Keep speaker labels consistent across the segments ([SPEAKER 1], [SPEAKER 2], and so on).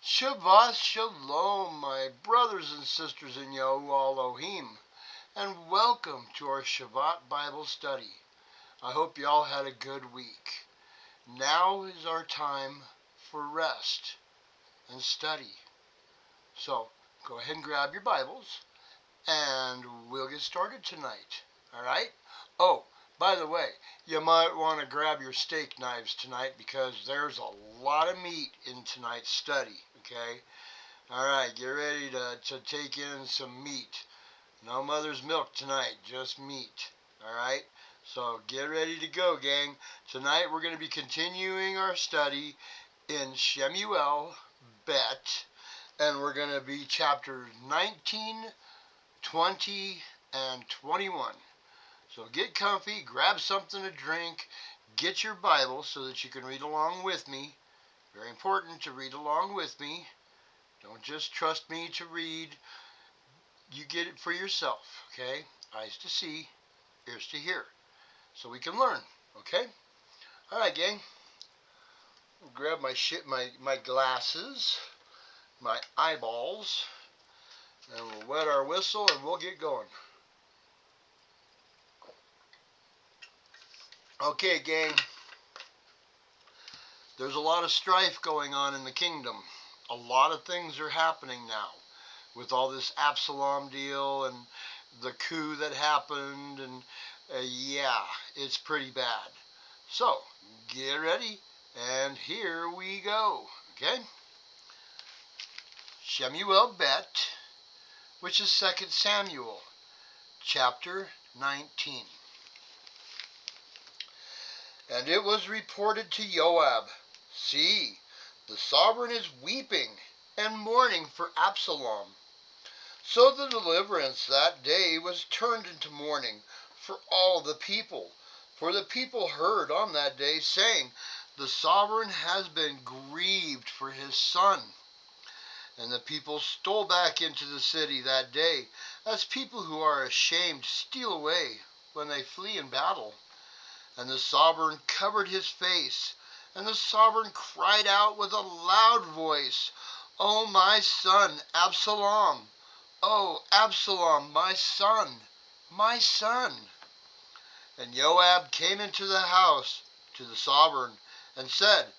[SPEAKER 1] Shabbat Shalom, my brothers and sisters in Yahuwah Elohim, and welcome to our Shabath Bible study. I hope you all had a good week. Now is our time for rest and study. So, go ahead and grab your Bibles, and we'll get started tonight. Alright? Oh, by the way, you might want to grab your steak knives tonight because there's a lot of meat in tonight's study, okay? Alright, get ready to take in some meat. No mother's milk tonight, just meat. Alright? So get ready to go, gang. Tonight we're going to be continuing our study in Shemu'el Bet, and we're going to be chapters 19, 20, and 21. So get comfy, grab something to drink, get your Bible so that you can read along with me. Very important to read along with me. Don't just trust me to read. You get it for yourself, okay? Eyes to see, ears to hear. So we can learn, okay? All right, gang. We'll grab my glasses, my eyeballs, and we'll wet our whistle and we'll get going. Okay, gang. There's a lot of strife going on in the kingdom. A lot of things are happening now with all this Absalom deal and the coup that happened, and yeah, it's pretty bad. So, get ready, and here we go, okay? Shemu'el Bet, which is 2 Samuel, chapter 19. And it was reported to Joab, "See, the sovereign is weeping and mourning for Absalom." So the deliverance that day was turned into mourning for all the people. For the people heard on that day, saying, "The sovereign has been grieved for his son." And the people stole back into the city that day, as people who are ashamed steal away when they flee in battle. And the sovereign covered his face, and the sovereign cried out with a loud voice, "O my son, Absalom! O Absalom, my son, my son!" And Joab came into the house to the sovereign and said,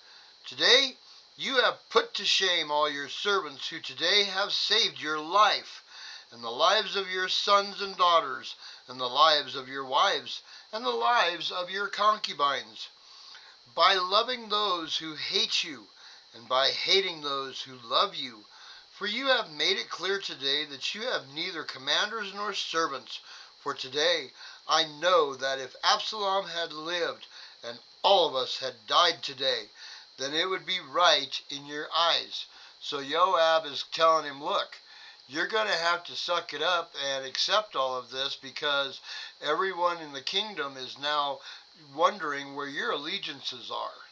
[SPEAKER 1] "Today you have put to shame all your servants who today have saved your life, and the lives of your sons and daughters, and the lives of your wives, and the lives of your concubines, by loving those who hate you, and by hating those who love you. For you have made it clear today that you have neither commanders nor servants. For today I know that if Absalom had lived, and all of us had died today, then it would be right in your eyes." So Joab is telling him, look, you're going to have to suck it up and accept all of this, because everyone in the kingdom is now wondering where your allegiances are.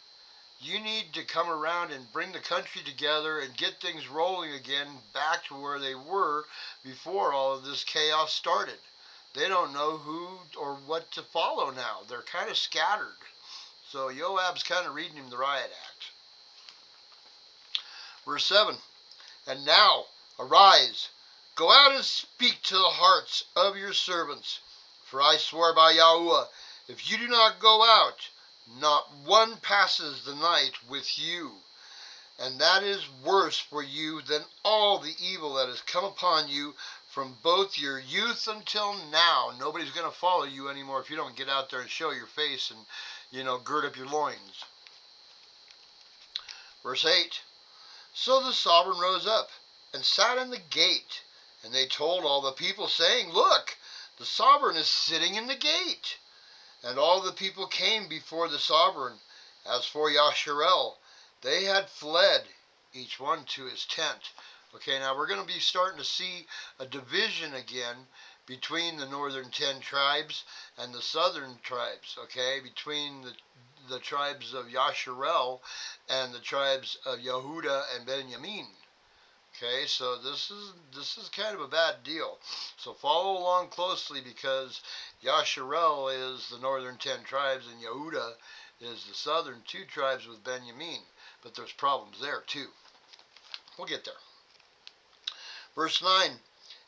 [SPEAKER 1] You need to come around and bring the country together and get things rolling again back to where they were before all of this chaos started. They don't know who or what to follow now. They're kind of scattered. So Joab's kind of reading him the riot act. Verse 7, "And now, arise, go out and speak to the hearts of your servants. For I swear by Yahuwah, if you do not go out, not one passes the night with you. And that is worse for you than all the evil that has come upon you from both your youth until now." Nobody's going to follow you anymore if you don't get out there and show your face and, gird up your loins. Verse 8, "So the sovereign rose up and sat in the gate, and they told all the people, saying, 'Look, the sovereign is sitting in the gate.' And all the people came before the sovereign. As for Yasharel, they had fled, each one to his tent." Okay, now we're going to be starting to see a division again between the northern 10 tribes and the southern tribes, okay, between the tribes of Yasharel and the tribes of Yehuda and Benjamin. Okay, so this is kind of a bad deal. So follow along closely, because Yasharel is the northern 10 tribes and Yehuda is the southern 2 tribes with Benjamin. But there's problems there too. We'll get there. Verse 9,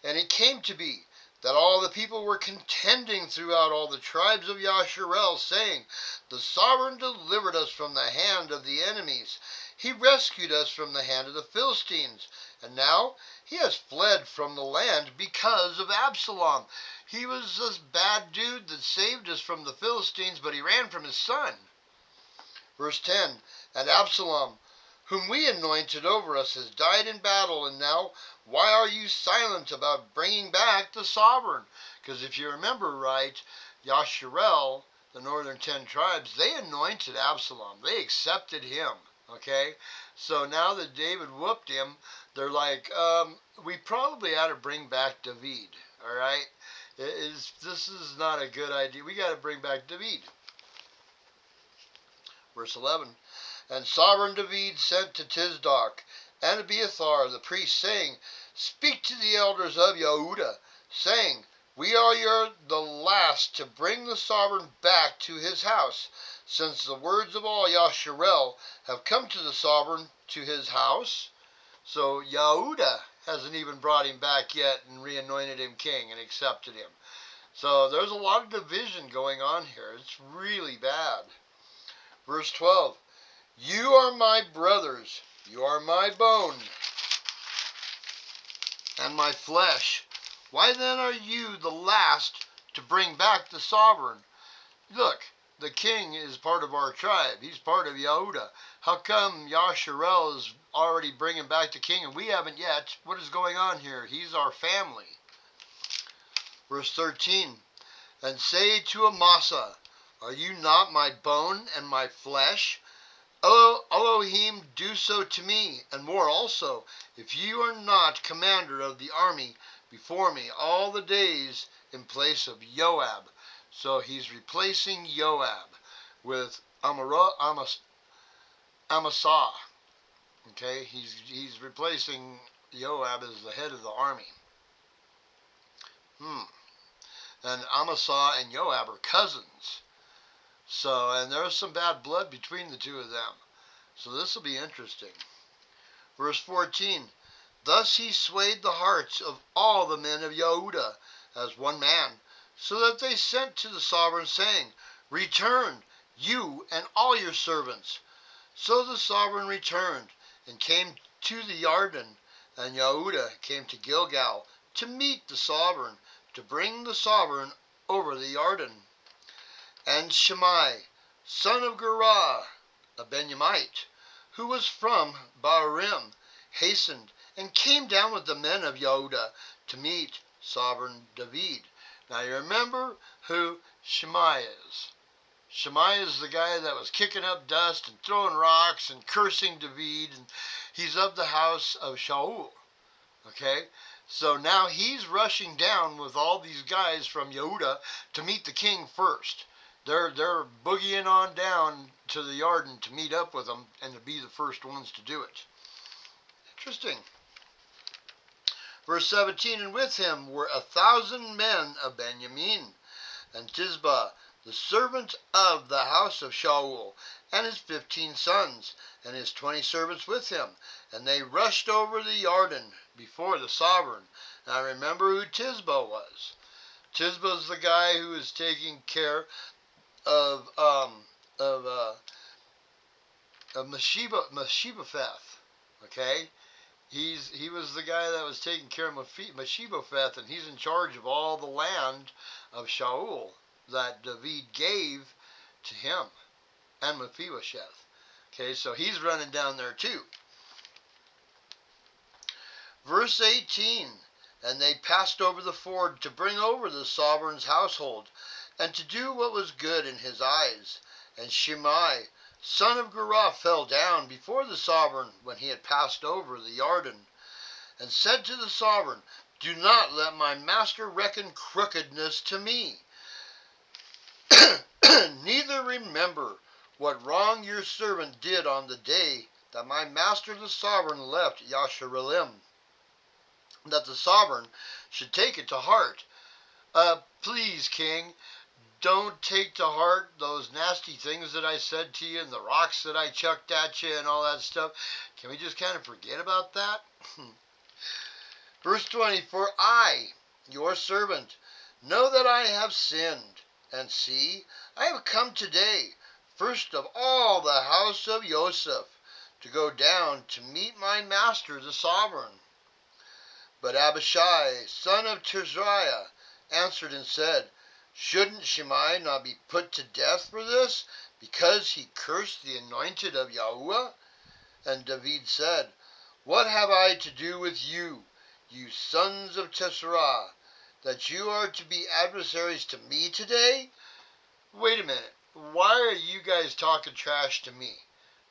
[SPEAKER 1] and it came to be that all the people were contending throughout all the tribes of Yasharel, saying, the sovereign delivered us from the hand of the enemies. He rescued us from the hand of the Philistines. And now he has fled from the land because of Absalom. He was this bad dude that saved us from the Philistines, but he ran from his son. Verse 10, and Absalom, whom we anointed over us, has died in battle, and now why are you silent about bringing back the sovereign? Because if you remember right, Yasharel, the northern 10 tribes, they anointed Absalom. They accepted him, okay? So now that David whooped him, they're like, we probably ought to bring back David, all right? This is not a good idea. We got to bring back David. Verse 11, and sovereign David sent to Tisdoc and Abiathar the priest, saying, speak to the elders of Yehudah, saying, we are the last to bring the sovereign back to his house, since the words of all Yasharel have come to the sovereign to his house. So Yehudah hasn't even brought him back yet and reanointed him king and accepted him. So there's a lot of division going on here. It's really bad. Verse 12, you are my brothers, you are my bone and my flesh. Why then are you the last to bring back the sovereign? Look, the king is part of our tribe. He's part of Yehudah. How come Yasharel is already bringing back the king and we haven't yet? What is going on here? He's our family. Verse 13, and say to Amasa, are you not my bone and my flesh? Elohim, do so to me, and more also, if you are not commander of the army before me all the days in place of Joab. So he's replacing Joab with Amasa. Okay, he's replacing Joab as the head of the army. And Amasa and Joab are cousins. So, and there's some bad blood between the two of them. So this will be interesting. Verse 14, thus he swayed the hearts of all the men of Yehudah as one man, so that they sent to the sovereign, saying, return, you and all your servants. So the sovereign returned and came to the Yarden, and Yehudah came to Gilgal to meet the sovereign, to bring the sovereign over the Yarden. And Shimei, son of Gerah, a Benjamite, who was from Bahurim, hastened and came down with the men of Yehudah to meet sovereign David. Now you remember who Shimei is. Shimei is the guy that was kicking up dust and throwing rocks and cursing David, and he's of the house of Shaul. Okay? So now he's rushing down with all these guys from Yehudah to meet the king first. They're boogieing on down to the Yarden to meet up with them and to be the first ones to do it. Interesting. Verse 17, and with him were 1,000 men of Benjamin, and Tisbah, the servant of the house of Shaul, and his 15 sons, and his 20 servants with him. And they rushed over the Yarden before the sovereign. Now remember who Tisbah was. Tisbah is the guy who is taking care of Mephibosheth. Okay? He was the guy that was taking care of Mephibosheth, and he's in charge of all the land of Shaul that David gave to him and Mephibosheth. Okay, so he's running down there too. Verse 18, and they passed over the ford to bring over the sovereign's household, and to do what was good in his eyes. And Shimei, son of Gerah, fell down before the sovereign when he had passed over the Yarden, and said to the sovereign, do not let my master reckon crookedness to me. Neither remember what wrong your servant did on the day that my master the sovereign left Yasharelim, that the sovereign should take it to heart. Please, king, don't take to heart those nasty things that I said to you and the rocks that I chucked at you and all that stuff. Can we just kind of forget about that? Verse 20, for I, your servant, know that I have sinned, and see, I have come today, first of all the house of Joseph, to go down to meet my master the sovereign. But Abishai, son of Teruiah, answered and said, shouldn't Shimei not be put to death for this, because he cursed the anointed of Yahuwah? And David said, what have I to do with you, you sons of Teruiah, that you are to be adversaries to me today? Wait a minute. Why are you guys talking trash to me?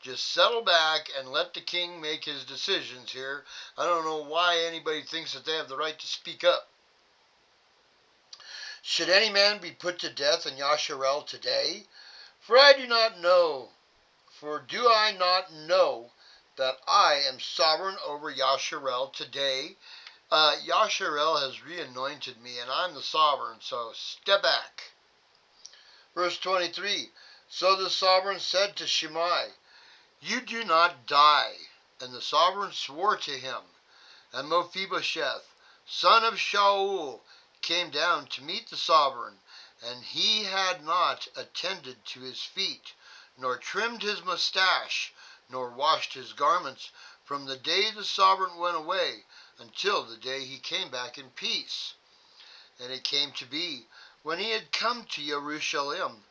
[SPEAKER 1] Just settle back and let the king make his decisions here. I don't know why anybody thinks that they have the right to speak up. Should any man be put to death in Yasharel today? For do I not know that I am sovereign over Yasharel today? Yasharel has re-anointed me, and I'm the sovereign, so step back. Verse 23, so the sovereign said to Shimei, you do not die. And the sovereign swore to him. And Mephibosheth, son of Shaul, came down to meet the sovereign, and he had not attended to his feet, nor trimmed his mustache, nor washed his garments, from the day the sovereign went away, until the day he came back in peace. And it came to be, when he had come to Jerusalem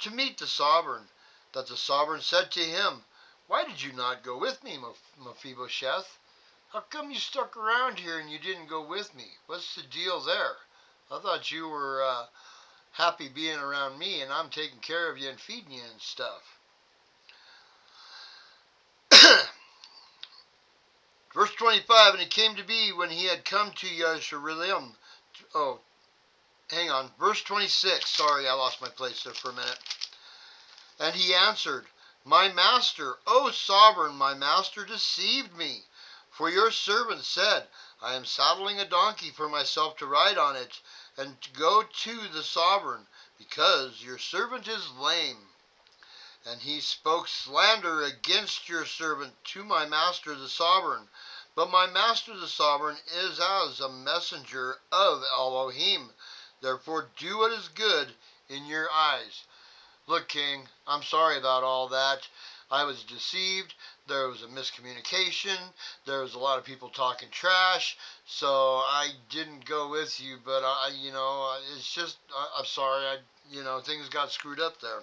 [SPEAKER 1] to meet the sovereign, that the sovereign said to him, why did you not go with me, Mephibosheth? How come you stuck around here and you didn't go with me? What's the deal there? I thought you were happy being around me, and I'm taking care of you and feeding you and stuff. Verse 25, and it came to be when he had come to Jerusalem. Oh, hang on. Verse 26. Sorry, I lost my place there for a minute. And he answered, my master, O sovereign, my master deceived me. For your servant said, I am saddling a donkey for myself to ride on it, and to go to the sovereign, because your servant is lame. And he spoke slander against your servant to my master the sovereign. But my master the sovereign is as a messenger of Elohim. Therefore do what is good in your eyes. Look, King, I'm sorry about all that. I was deceived. There was a miscommunication. There was a lot of people talking trash. So I didn't go with you. But, it's just, I'm sorry. Things got screwed up there.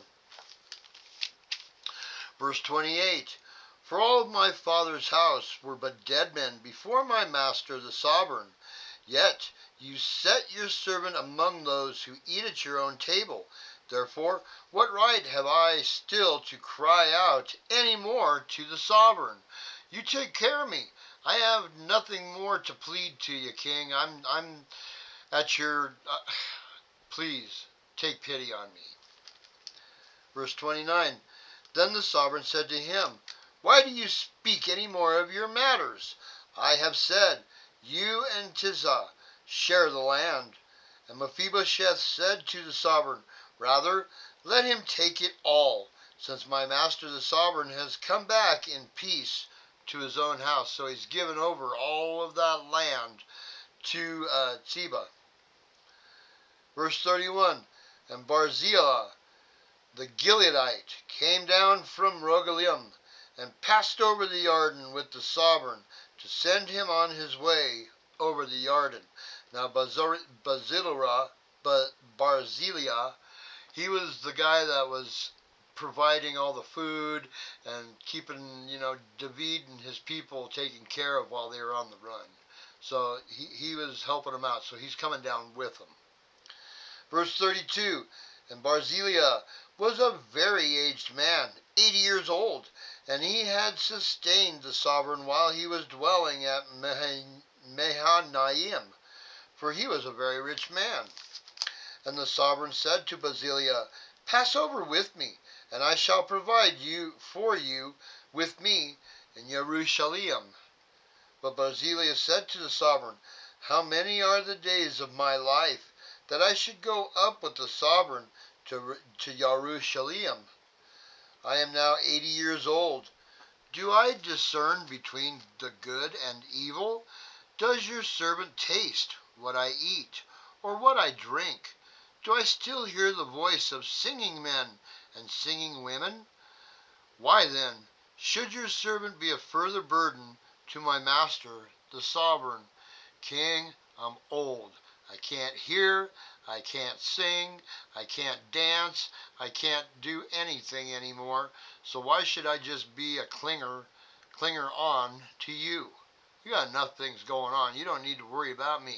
[SPEAKER 1] Verse 28. For all of my father's house were but dead men before my master the sovereign. Yet you set your servant among those who eat at your own table. Therefore, what right have I still to cry out any more to the sovereign? You take care of me. I have nothing more to plead to you, King. I'm at your... please, take pity on me. Verse 29. Then the sovereign said to him, why do you speak any more of your matters? I have said, you and Tizah share the land. And Mephibosheth said to the sovereign, rather, let him take it all, since my master the sovereign has come back in peace to his own house. So he's given over all of that land to Ziba. Verse 31, and Barzillai, the Gileadite, came down from Rogelim, and passed over the Jordan with the sovereign, to send him on his way over the Jordan. Now Barzillai, he was the guy that was providing all the food and keeping, David and his people taken care of while they were on the run. So he was helping them out. So he's coming down with them. Verse 32, and Barzillai was a very aged man, 80 years old, and he had sustained the sovereign while he was dwelling at Mahanaim, for he was a very rich man. And the sovereign said to Barzillai, pass over with me, and I shall provide for you with me in Jerusalem. But Barzillai said to the sovereign, how many are the days of my life, that I should go up with the sovereign to Jerusalem. I am now 80 years old. Do I discern between the good and evil? Does your servant taste what I eat, or what I drink? Do I still hear the voice of singing men and singing women? Why then should your servant be a further burden to my master, the sovereign? King, I'm old. I can't hear, I can't sing, I can't dance, I can't do anything anymore, so why should I just be a clinger on to you? You got enough things going on. You don't need to worry about me.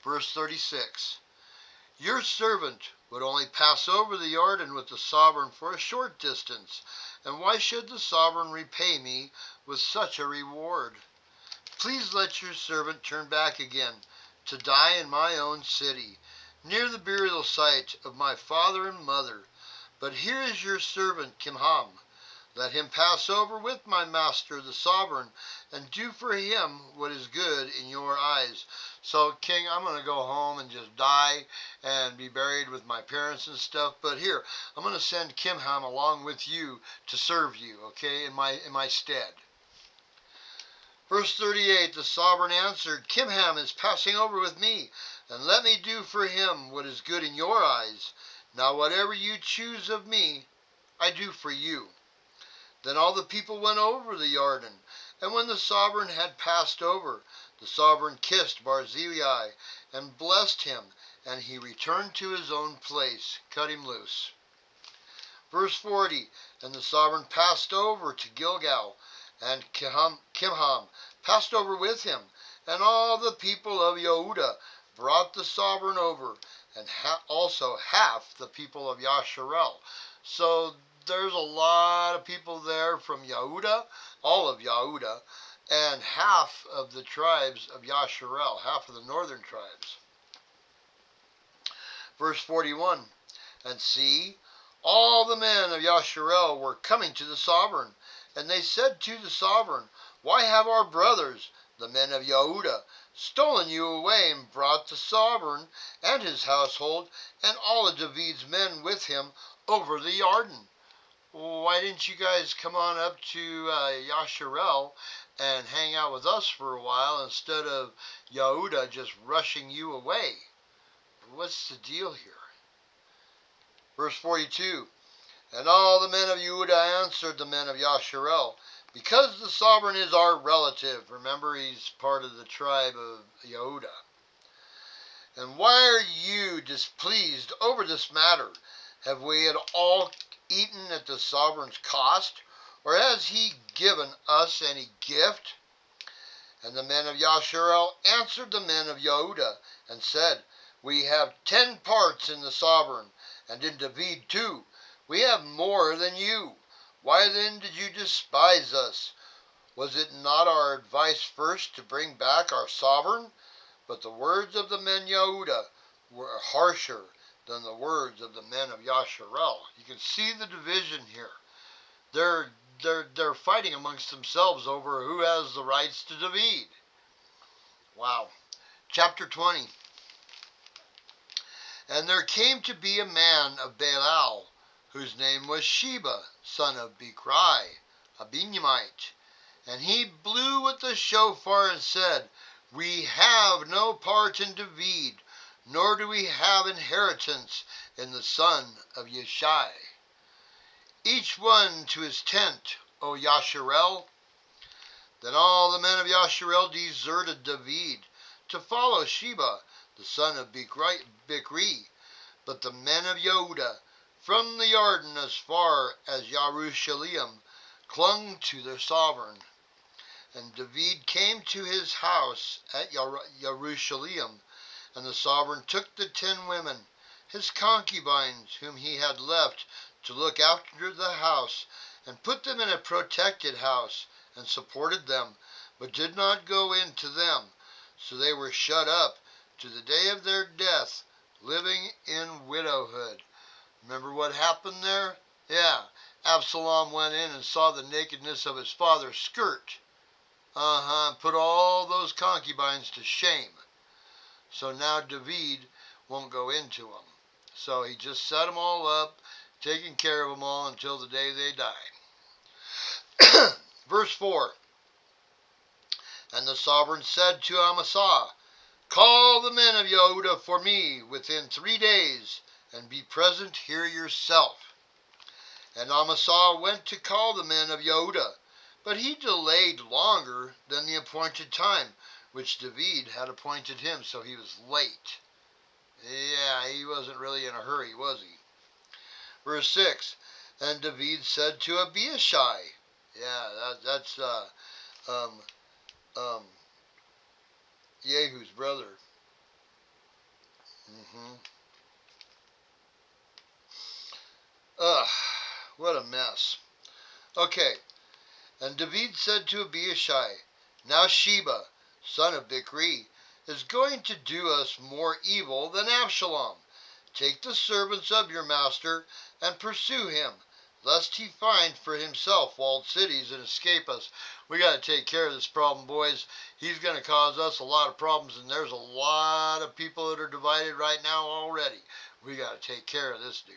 [SPEAKER 1] Verse 36. Your servant would only pass over the Jordan with the sovereign for a short distance, and why should the sovereign repay me with such a reward? Please let your servant turn back again to die in my own city, near the burial site of my father and mother. But here is your servant Kimham. Let him pass over with my master the sovereign, and do for him what is good in your eyes. So, King, I'm going to go home and just die and be buried with my parents and stuff. But here, I'm going to send Kimham along with you to serve you, okay, in my stead. Verse 38, the sovereign answered, Kimham is passing over with me, and let me do for him what is good in your eyes. Now whatever you choose of me, I do for you. Then all the people went over the Jordan, and when the sovereign had passed over, the sovereign kissed Barzillai and blessed him, and he returned to his own place, cut him loose. Verse 40, and the sovereign passed over to Gilgal, and Kimham passed over with him, and all the people of Yehuda brought the sovereign over, and also half the people of Yasharel. So there's a lot of people there from Yehuda, all of Yehuda, and half of the tribes of Yasharel, half of the northern tribes. Verse 41, and see, all the men of Yasharel were coming to the sovereign, and they said to the sovereign, why have our brothers, the men of Yehuda, stolen you away and brought the sovereign and his household and all of David's men with him over the Jordan? Why didn't you guys come on up to Yasharel and hang out with us for a while instead of Yehuda just rushing you away? What's the deal here? Verse 42, and all the men of Yehuda answered the men of Yasharel, because the sovereign is our relative. Remember, he's part of the tribe of Yehuda. And why are you displeased over this matter? Have we at all eaten at the sovereign's cost, or has he given us any gift? And the men of Yasharel answered the men of Yehuda, and said, we have 10 parts in the sovereign, and in David too. We have more than you. Why then did you despise us? Was it not our advice first to bring back our sovereign? But the words of the men Yehuda were harsher than the words of the men of Yasharel. You can see the division here. They're fighting amongst themselves over who has the rights to David. Wow. Chapter 20. And there came to be a man of Belial, whose name was Sheba, son of Bichri, a Benjamite. And he blew with the shofar and said, we have no part in David, nor do we have inheritance in the son of Yeshai. Each one to his tent, O Yasharel. Then all the men of Yasharel deserted David to follow Sheba, the son of Bichri. But the men of Yehuda, from the Jordan as far as Jerusalem, clung to their sovereign. And David came to his house at Jerusalem, and the sovereign took the 10 women, his concubines, whom he had left to look after the house, and put them in a protected house, and supported them, but did not go in to them. So they were shut up to the day of their death, living in widowhood. Remember what happened there? Yeah, Absalom went in and saw the nakedness of his father's skirt. Put all those concubines to shame. So now David won't go into them. So he just set them all up, taking care of them all until the day they died. Verse 4. And the sovereign said to Amasa, Call the men of Yehuda for me within 3 days, and be present here yourself. And Amasa went to call the men of Yehuda, but he delayed longer than the appointed time, which David had appointed him, so he was late. Yeah, he wasn't really in a hurry, was he? Verse 6, and David said to Abishai, yeah, that's Yehu's brother. Ugh, what a mess. Okay, and David said to Abishai, Now Sheba, son of Bichri, is going to do us more evil than Absalom. Take the servants of your master and pursue him, lest he find for himself walled cities and escape us. We got to take care of this problem, boys. He's going to cause us a lot of problems, and there's a lot of people that are divided right now already. We got to take care of this dude.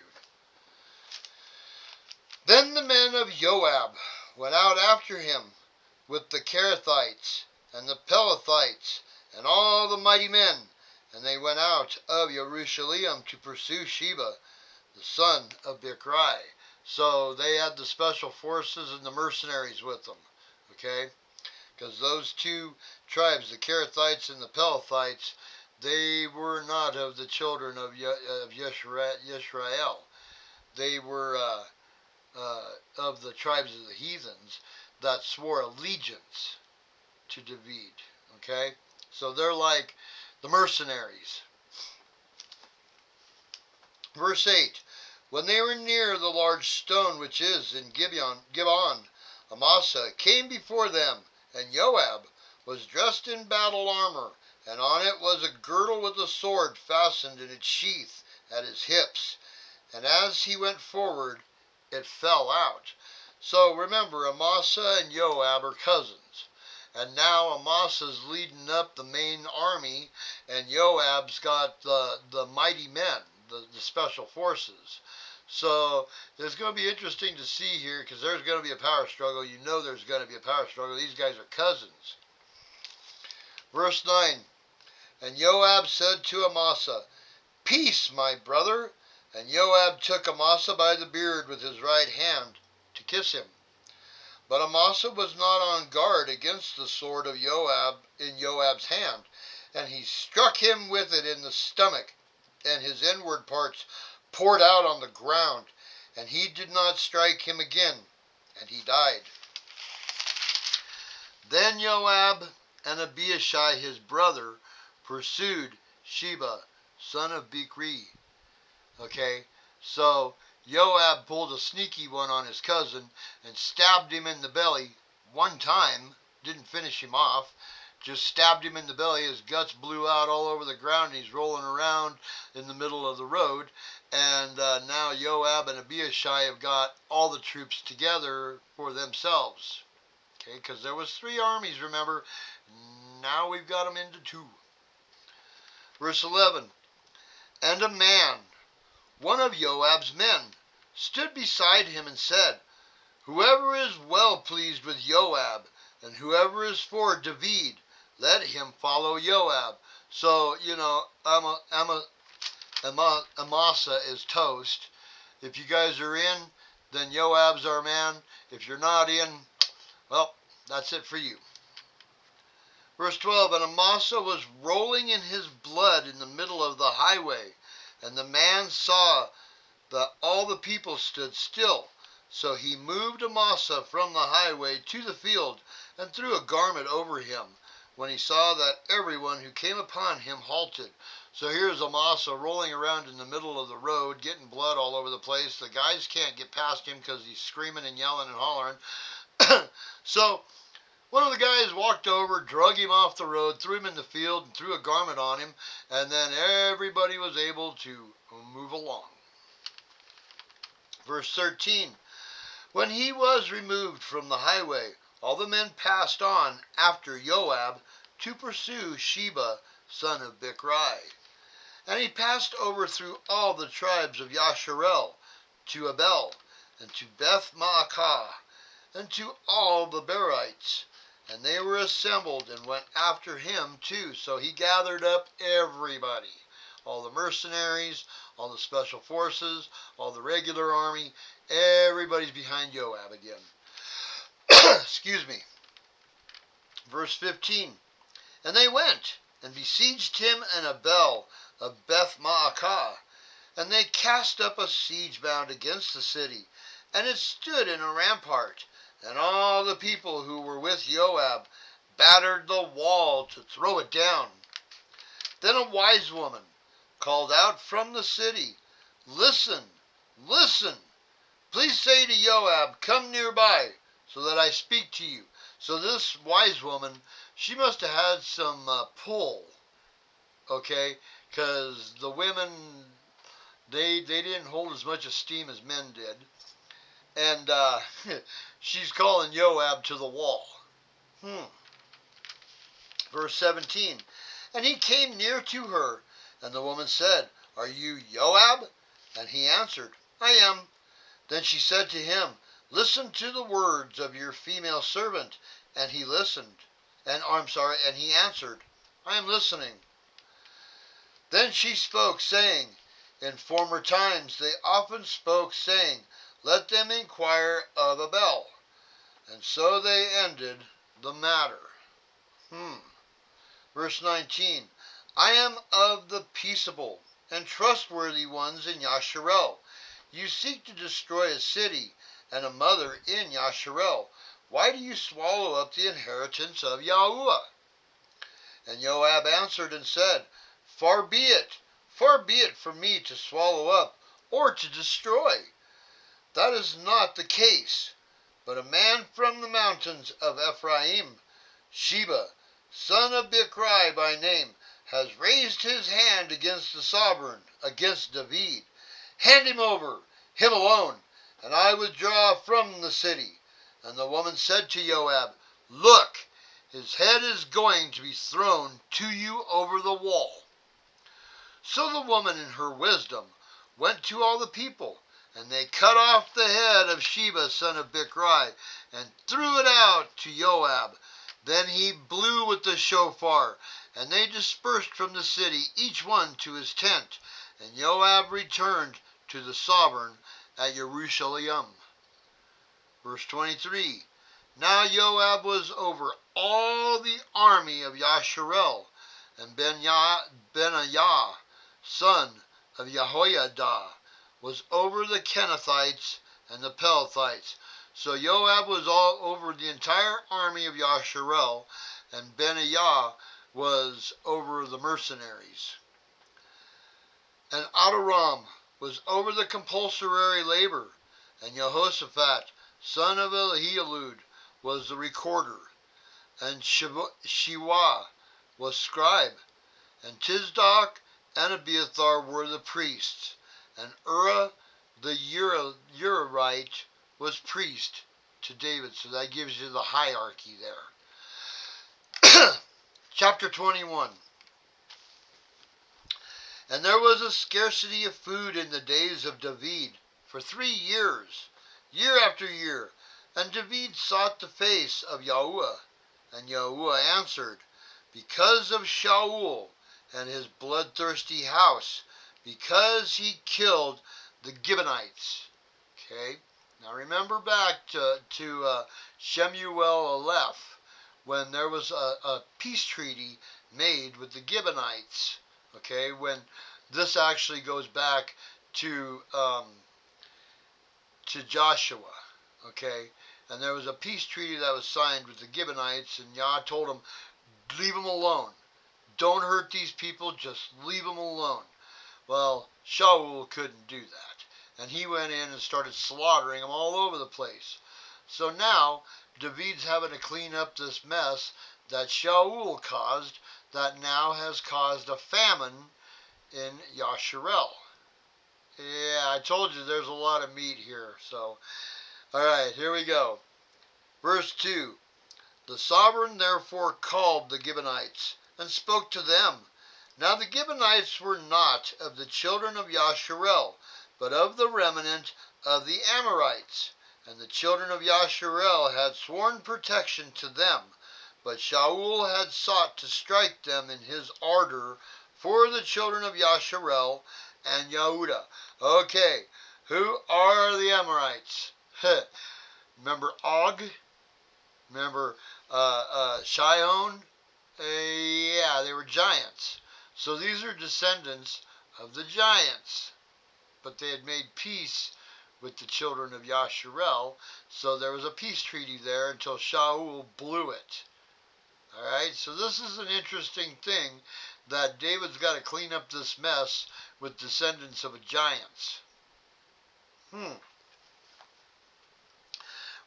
[SPEAKER 1] Then the men of Joab went out after him with the Kerethites and the Pelethites and all the mighty men, and they went out of Jerusalem to pursue Sheba, the son of Bichri. So they had the special forces and the mercenaries with them, okay? Because those two tribes, the Kerethites and the Pelethites, they were not of the children of Yisrael. They were of the tribes of the heathens that swore allegiance to David, okay? So they're like the mercenaries. Verse 8, when they were near the large stone which is in Gibeon, Amasa came before them, and Joab was dressed in battle armor, and on it was a girdle with a sword fastened in its sheath at his hips, and as he went forward, it fell out. So remember, Amasa and Joab are cousins. And now Amasa's leading up the main army, and Joab's got the mighty men, the special forces. So it's going to be interesting to see here, because there's going to be a power struggle. You know there's going to be a power struggle. These guys are cousins. Verse 9, and Joab said to Amasa, Peace, my brother. And Joab took Amasa by the beard with his right hand to kiss him. But Amasa was not on guard against the sword of Joab in Joab's hand, and he struck him with it in the stomach, and his inward parts poured out on the ground, and he did not strike him again, and he died. Then Joab and Abishai his brother pursued Sheba, son of Bichri. Okay, so Joab pulled a sneaky one on his cousin and stabbed him in the belly one time. Didn't finish him off, just stabbed him in the belly. His guts blew out all over the ground, and he's rolling around in the middle of the road. And now Joab and Abishai have got all the troops together for themselves. Okay, because there was 3 armies, remember. Now we've got them into 2. Verse 11, and a man, one of Joab's men, stood beside him and said, Whoever is well pleased with Joab, and whoever is for David, let him follow Joab. So, you know, Amasa is toast. If you guys are in, then Joab's our man. If you're not in, well, that's it for you. Verse 12, and Amasa was rolling in his blood in the middle of the highway, and the man saw that all the people stood still. So he moved Amasa from the highway to the field, and threw a garment over him, when he saw that everyone who came upon him halted. So here's Amasa rolling around in the middle of the road, getting blood all over the place. The guys can't get past him because he's screaming and yelling and hollering. So one of the guys walked over, drug him off the road, threw him in the field, and threw a garment on him, and then everybody was able to move along. Verse 13, when he was removed from the highway, all the men passed on after Joab to pursue Sheba, son of Bichri. And he passed over through all the tribes of Yasharel to Abel, and to Beth Maacah, and to all the Berites. And they were assembled and went after him too. So he gathered up everybody, all the mercenaries, all the special forces, all the regular army. Everybody's behind Joab again. Excuse me. Verse 15. And they went and besieged him and Abel of Beth Maacah. And they cast up a siege mound against the city, and it stood in a rampart. And all the people who were with Joab battered the wall to throw it down. Then a wise woman called out from the city, "Listen, listen. Please say to Joab, 'Come nearby, so that I speak to you.'" So this wise woman, she must have had some pull, okay? Because the women, they didn't hold as much esteem as men did. And she's calling Joab to the wall. Verse 17. And he came near to her, and the woman said, "Are you Joab?" And he answered, "I am." Then she said to him, "Listen to the words of your female servant." And he listened. And he answered, "I am listening." Then she spoke, saying, "In former times they often spoke, saying, 'Let them inquire of Abel.' And so they ended the matter." Verse 19. "I am of the peaceable and trustworthy ones in Yasharel. You seek to destroy a city and a mother in Yasharel. Why do you swallow up the inheritance of Yahuwah?" And Joab answered and said, far be it from me to swallow up or to destroy. That is not the case. But a man from the mountains of Ephraim, Sheba, son of Bichri by name, has raised his hand against the sovereign, against David. Hand him over, him alone, and I withdraw from the city. And the woman said to Joab, "Look, his head is going to be thrown to you over the wall." So the woman in her wisdom went to all the people, and they cut off the head of Sheba son of Bichri, and threw it out to Joab. Then he blew with the shofar, and they dispersed from the city, each one to his tent. And Joab returned to the sovereign at Jerusalem. Verse 23. Now Joab was over all the army of Yasharel, and Benaiah, son of Jehoiada, was over the Kenathites and the Pelethites. So Joab was all over the entire army of Yasharel, and Benaiah was over the mercenaries. And Adoram was over the compulsory labor, and Jehoshaphat, son of Ahilud, was the recorder, and Shewa was scribe, and Tisdoc and Abiathar were the priests, and Ura the Uriite was priest to David. So that gives you the hierarchy there. Chapter 21. And there was a scarcity of food in the days of David for 3 years, year after year. And David sought the face of Yahuwah. And Yahuwah answered, because of Shaul and his bloodthirsty house, because he killed the Gibeonites. Okay, now remember back to Shemu'el Bet, when there was a peace treaty made with the Gibeonites. Okay, when this actually goes back to Joshua. Okay, and there was a peace treaty that was signed with the Gibeonites, and Yah told them, leave them alone. Don't hurt these people, just leave them alone. Well, Shaul couldn't do that, and he went in and started slaughtering them all over the place. So now, David's having to clean up this mess that Shaul caused, that now has caused a famine in Yasharel. Yeah, I told you there's a lot of meat here, so... Alright, here we go. Verse 2. The sovereign therefore called the Gibeonites, and spoke to them, Now the Gibeonites were not of the children of Yasharel, but of the remnant of the Amorites. And the children of Yasharel had sworn protection to them, but Shaul had sought to strike them in his ardor for the children of Yasharel and Yehuda. Okay, who are the Amorites? Remember Og? Remember Shion? Yeah, they were giants. So these are descendants of the giants. But they had made peace with the children of Yasharel, so there was a peace treaty there until Shaul blew it. Alright, so this is an interesting thing that David's got to clean up this mess with descendants of giants.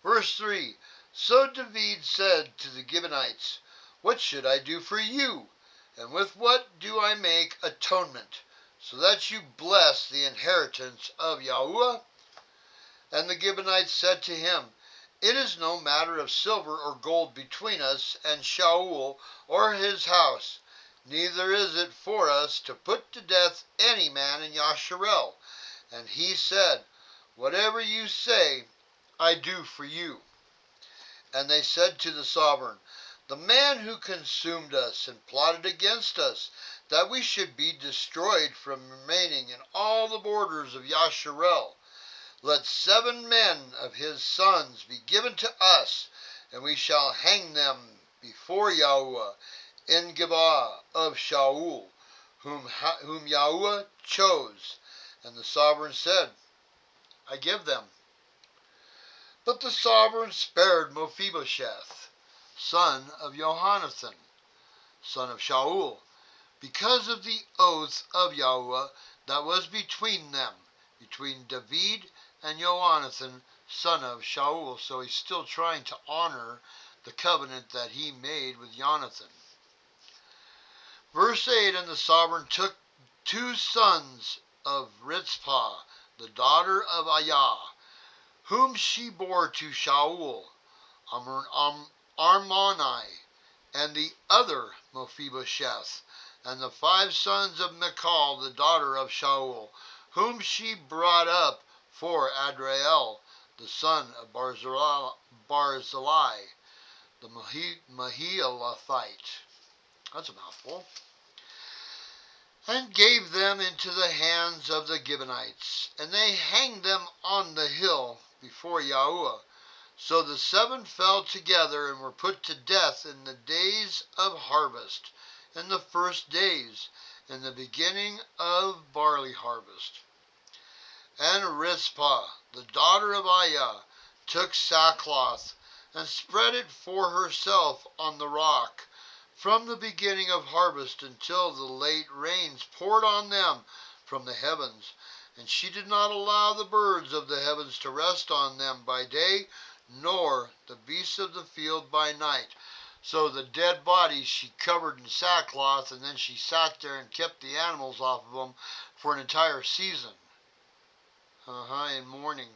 [SPEAKER 1] Verse 3, So David said to the Gibeonites, What should I do for you? And with what do I make atonement, so that you bless the inheritance of Yahuwah? And the Gibeonites said to him, It is no matter of silver or gold between us and Shaul or his house, neither is it for us to put to death any man in Yasharel. And he said, Whatever you say, I do for you. And they said to the sovereign, The man who consumed us and plotted against us, that we should be destroyed from remaining in all the borders of Yasharel, let 7 men of his sons be given to us, and we shall hang them before Yahuwah in Gib'ah of Shaul, whom Yahuwah chose. And the sovereign said, I give them. But the sovereign spared Mephibosheth, son of Jonathan, son of Shaul, because of the oath of Yahuwah that was between them, between David and Jonathan, son of Shaul. So he's still trying to honor the covenant that he made with Jonathan. Verse 8, And the sovereign took 2 sons of Rizpah, the daughter of Ayah, whom she bore to Shaul, Armoni, and the other Mephibosheth, and the 5 sons of Michal, the daughter of Shaul, whom she brought up for Adriel, the son of Barzillai, the Mahalathite. That's a mouthful. And gave them into the hands of the Gibeonites, and they hanged them on the hill before Yahuwah. So the 7 fell together and were put to death in the days of harvest, in the first days, in the beginning of barley harvest. And Rizpah, the daughter of Ayah, took sackcloth, and spread it for herself on the rock, from the beginning of harvest until the late rains poured on them from the heavens. And she did not allow the birds of the heavens to rest on them by day, nor the beasts of the field by night. So the dead bodies she covered in sackcloth, and then she sat there and kept the animals off of them for an entire season. In mourning.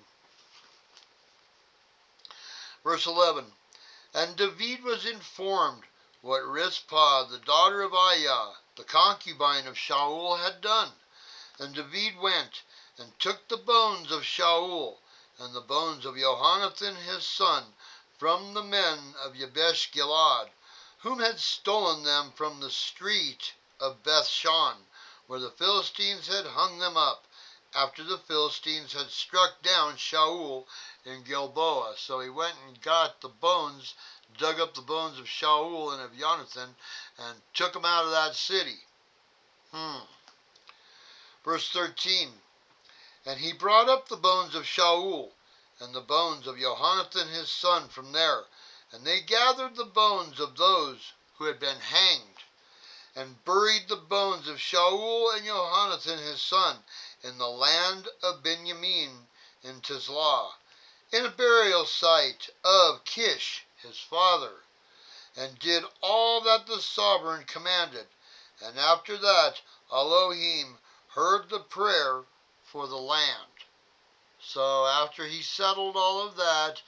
[SPEAKER 1] Verse 11, And David was informed what Rizpah, the daughter of Ayah, the concubine of Shaul, had done. And David went and took the bones of Shaul and the bones of Jonathan his son from the men of Jabesh Gilead, whom had stolen them from the street of Bethshan, where the Philistines had hung them up, after the Philistines had struck down Shaul in Gilboa. So he went and got the bones, dug up the bones of Shaul and of Jonathan, and took them out of that city. Verse 13, And he brought up the bones of Shaul and the bones of Jonathan his son from there, and they gathered the bones of those who had been hanged, and buried the bones of Shaul and Jonathan his son in the land of Benjamin in Tislah, in a burial site of Kish his father, and did all that the sovereign commanded. And after that Elohim heard the prayer for the land. So after he settled all of that,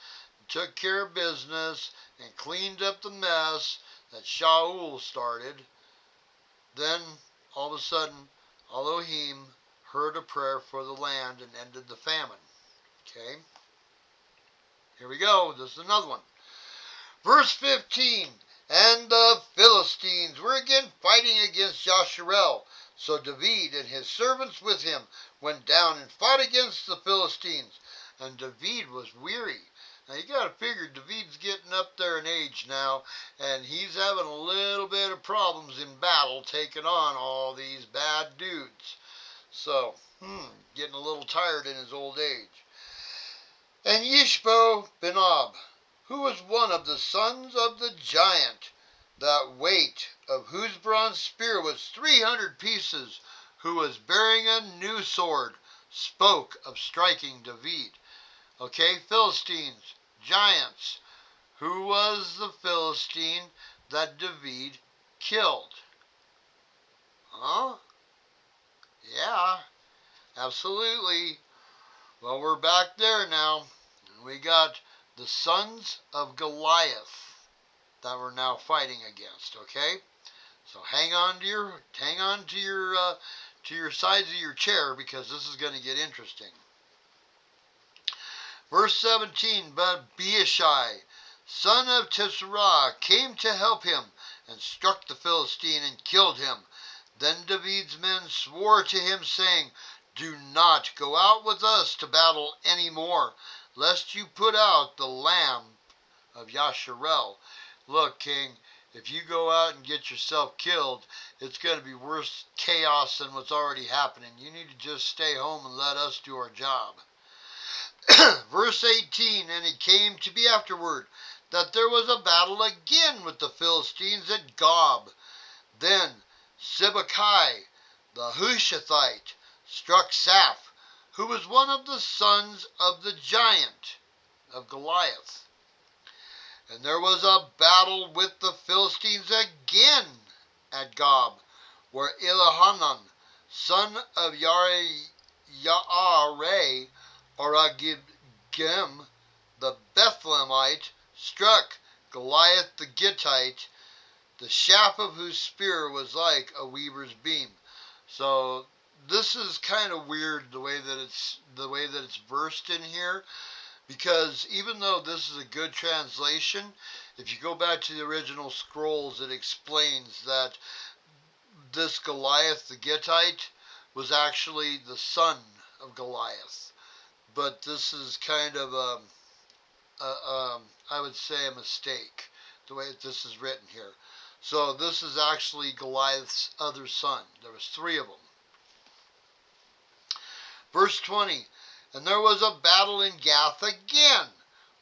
[SPEAKER 1] took care of business, and cleaned up the mess that Shaul started, then all of a sudden, Elohim heard a prayer for the land and ended the famine. Okay? Here we go. This is another one. Verse 15. And the Philistines were again fighting against Yasharel. So David and his servants with him went down and fought against the Philistines. And David was weary. Now you got to figure David's getting up there in age now, and he's having a little bit of problems in battle taking on all these bad dudes. So, getting a little tired in his old age. And Yishbo Benob, who was one of the sons of the giant, that weight of whose bronze spear was 300 pieces, who was bearing a new sword, spoke of striking David. Okay, Philistines, giants. Who was the Philistine that David killed? Huh? Yeah, absolutely. Well, we're back there now. We got the sons of Goliath that we're now fighting against. Okay, so hang on to your sides of your chair, because this is going to get interesting. Verse 17. But Beishai, son of Tisra, came to help him, and struck the Philistine and killed him. Then David's men swore to him, saying, Do not go out with us to battle any more, lest you put out the lamb of Yasharel. Look, king, if you go out and get yourself killed, it's going to be worse chaos than what's already happening. You need to just stay home and let us do our job. Verse 18. And it came to be afterward that there was a battle again with the Philistines at Gob. Then Sibbecai, the Hushathite, struck Saph, who was one of the sons of the giant of Goliath. And there was a battle with the Philistines again at Gob, where Elihanan, son of Yaareh, or Agibgem, the Bethlehemite, struck Goliath the Gittite, the shaft of whose spear was like a weaver's beam. So this is kind of weird the way that it's versed in here, because even though this is a good translation, if you go back to the original scrolls, it explains that this Goliath the Gittite was actually the son of Goliath. But this is kind of I would say a mistake, the way this is written here. So this is actually Goliath's other son. There was 3 of them. Verse 20. And there was a battle in Gath again,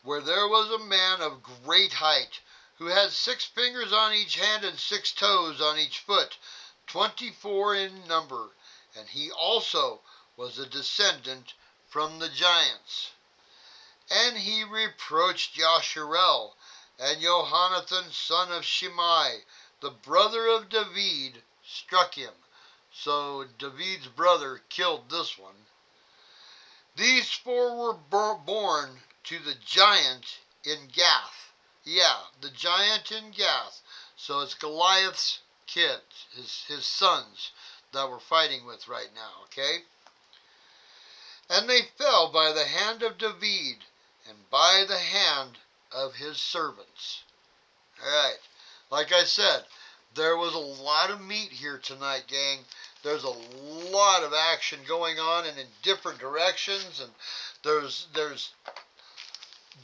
[SPEAKER 1] where there was a man of great height, who had 6 fingers on each hand and 6 toes on each foot, 24 in number. And he also was a descendant from the giants. And he reproached Yasharel, and Jonathan, son of Shimei, the brother of David, struck him. So David's brother killed this one. These 4 were born to the giant in Gath. Yeah, the giant in Gath. So it's Goliath's kids, his sons, that we're fighting with right now, okay? And they fell by the hand of David, and by the hand of his servants. Alright, like I said, there was a lot of meat here tonight, gang. There's a lot of action going on and in different directions, and there's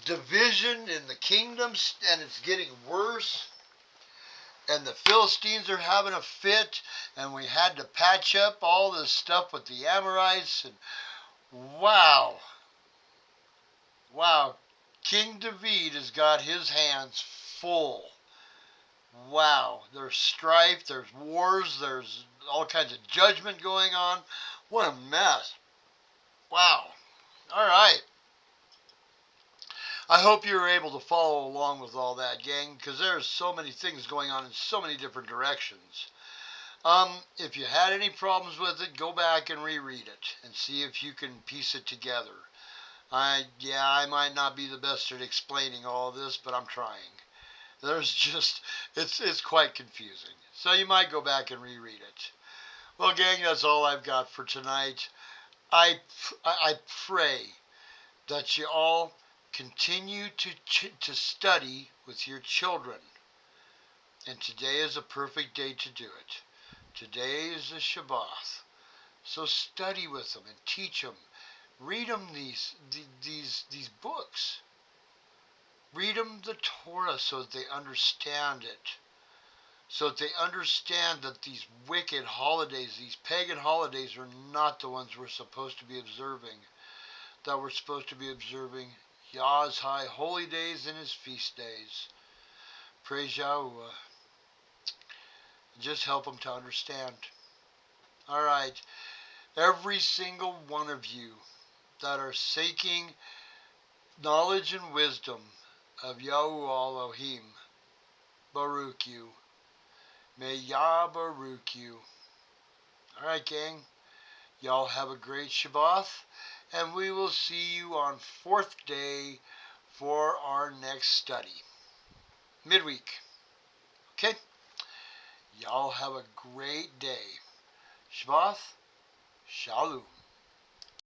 [SPEAKER 1] division in the kingdoms, and it's getting worse. And the Philistines are having a fit, and we had to patch up all this stuff with the Amorites, and wow, King David has got his hands full. Wow, there's strife, there's wars, there's all kinds of judgment going on. What a mess. Wow. All right. I hope you were able to follow along with all that, gang, because there's so many things going on in so many different directions. If you had any problems with it, go back and reread it and see if you can piece it together. I might not be the best at explaining all this, but I'm trying. There's just, it's quite confusing. So you might go back and reread it. Well, gang, that's all I've got for tonight. I pray that you all continue to study with your children. And today is a perfect day to do it. Today is the Shabbat. So study with them and teach them. Read them these books. Read them the Torah so that they understand it. So that they understand that these wicked holidays, these pagan holidays, are not the ones we're supposed to be observing. That we're supposed to be observing Yah's high holy days and his feast days. Praise Yahuwah. Just help them to understand. All right. Every single one of you that are seeking knowledge and wisdom of Yahuwah Elohim, Baruch you. May Yah Baruch you. All right, gang. Y'all have a great Shabbat, and we will see you on 4th day for our next study. Midweek. Okay? Y'all have a great day. Shabbat Shalom.